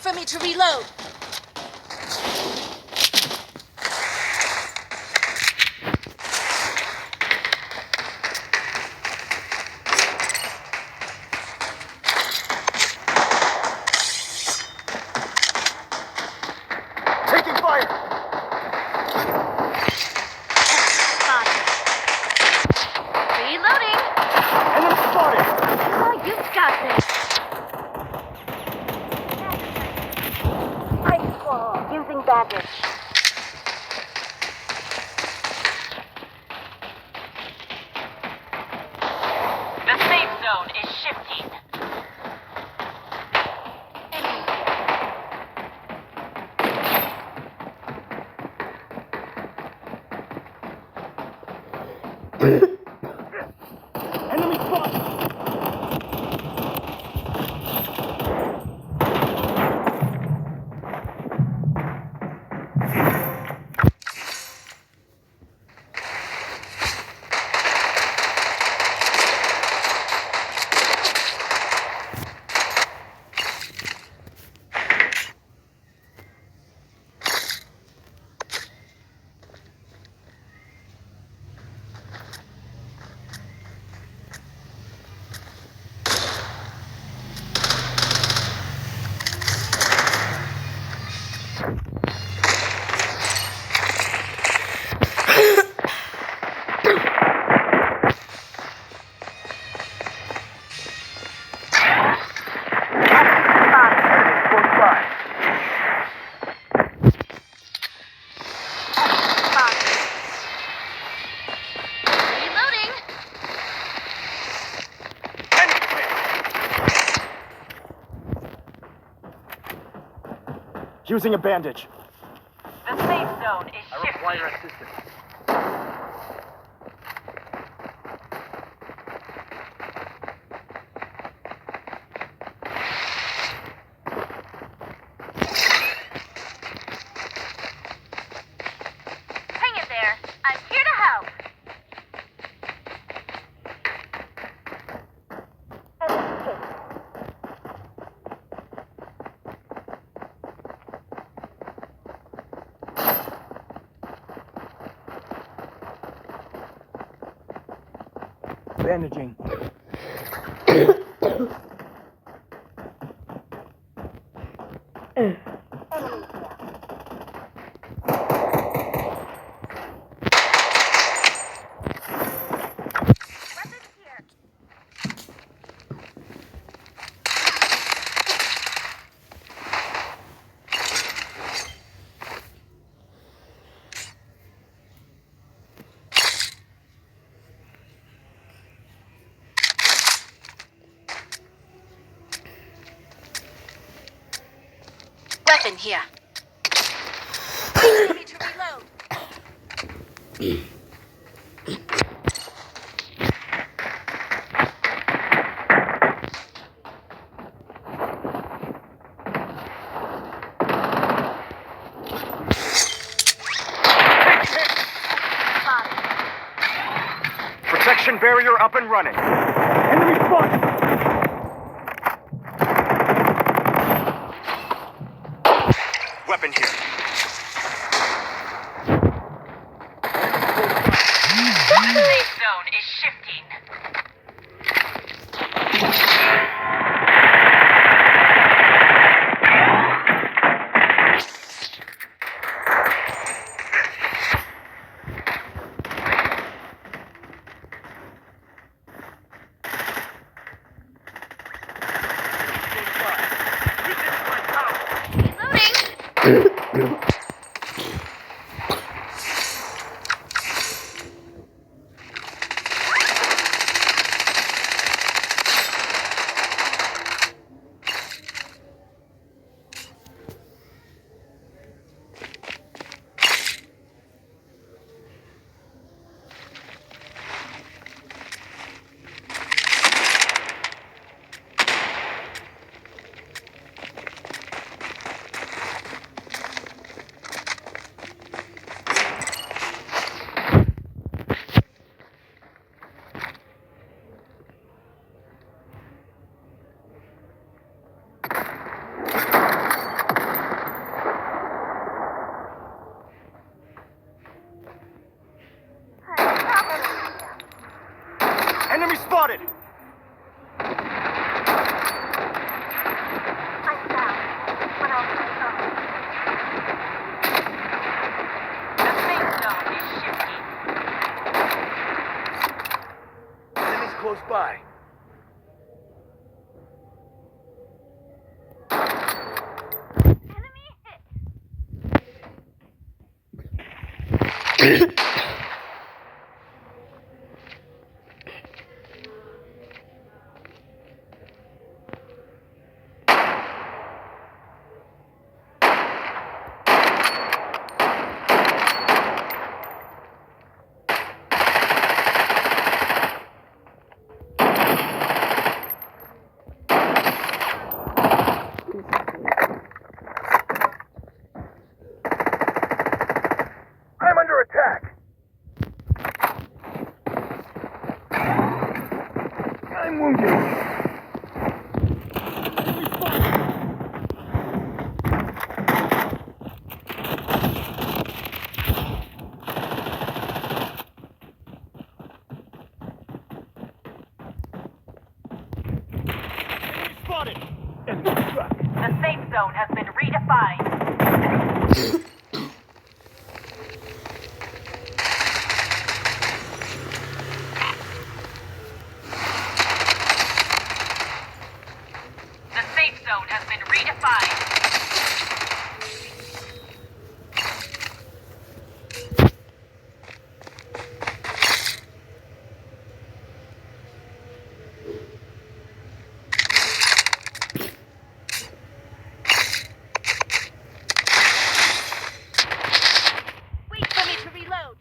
for me to reload. Taking fire! Reloading. Enemy spotted! Oh, you've got this. Using bandage. The safe zone is shifting. Enemy spotted! Reloading. Using a bandage. The safe zone is I shifting. require assistance. Hang in there. I'm here to help. Bandaging. Weapons here. Weapon here. For me to reload. Protection barrier up and running. Enemy spotted! Weapon here. The safe zone is shifting. Reloading. by. Enemy hit. I'm under attack. I'm wounded. Spotted. Enemy struck. The safe zone has been redefined. The safe zone has been redefined. Wait for me to reload.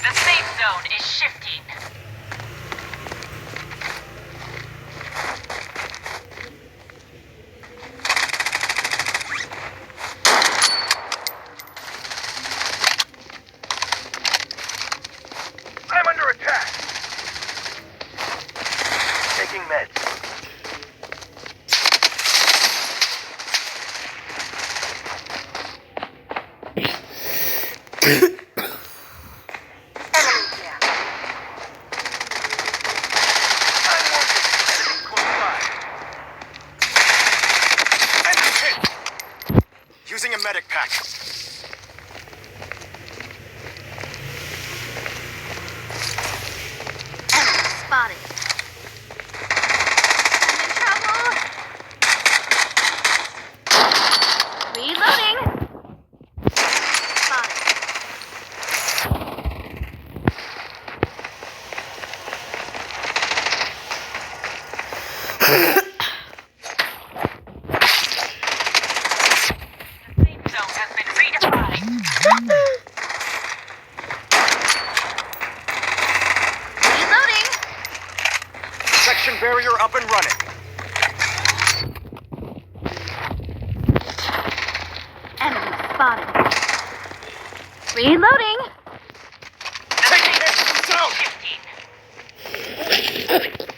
The safe zone is shifting. I'm under attack. Taking meds. I'm wounded. Enemy close by. Enemy hit. Using a medic pack. Enemy spotted. I'm in trouble. Reloading. Spotted. The safe zone has been redefined. Reloading. Section barrier up and running. Enemy spotted. Reloading. The safe zone is shifting.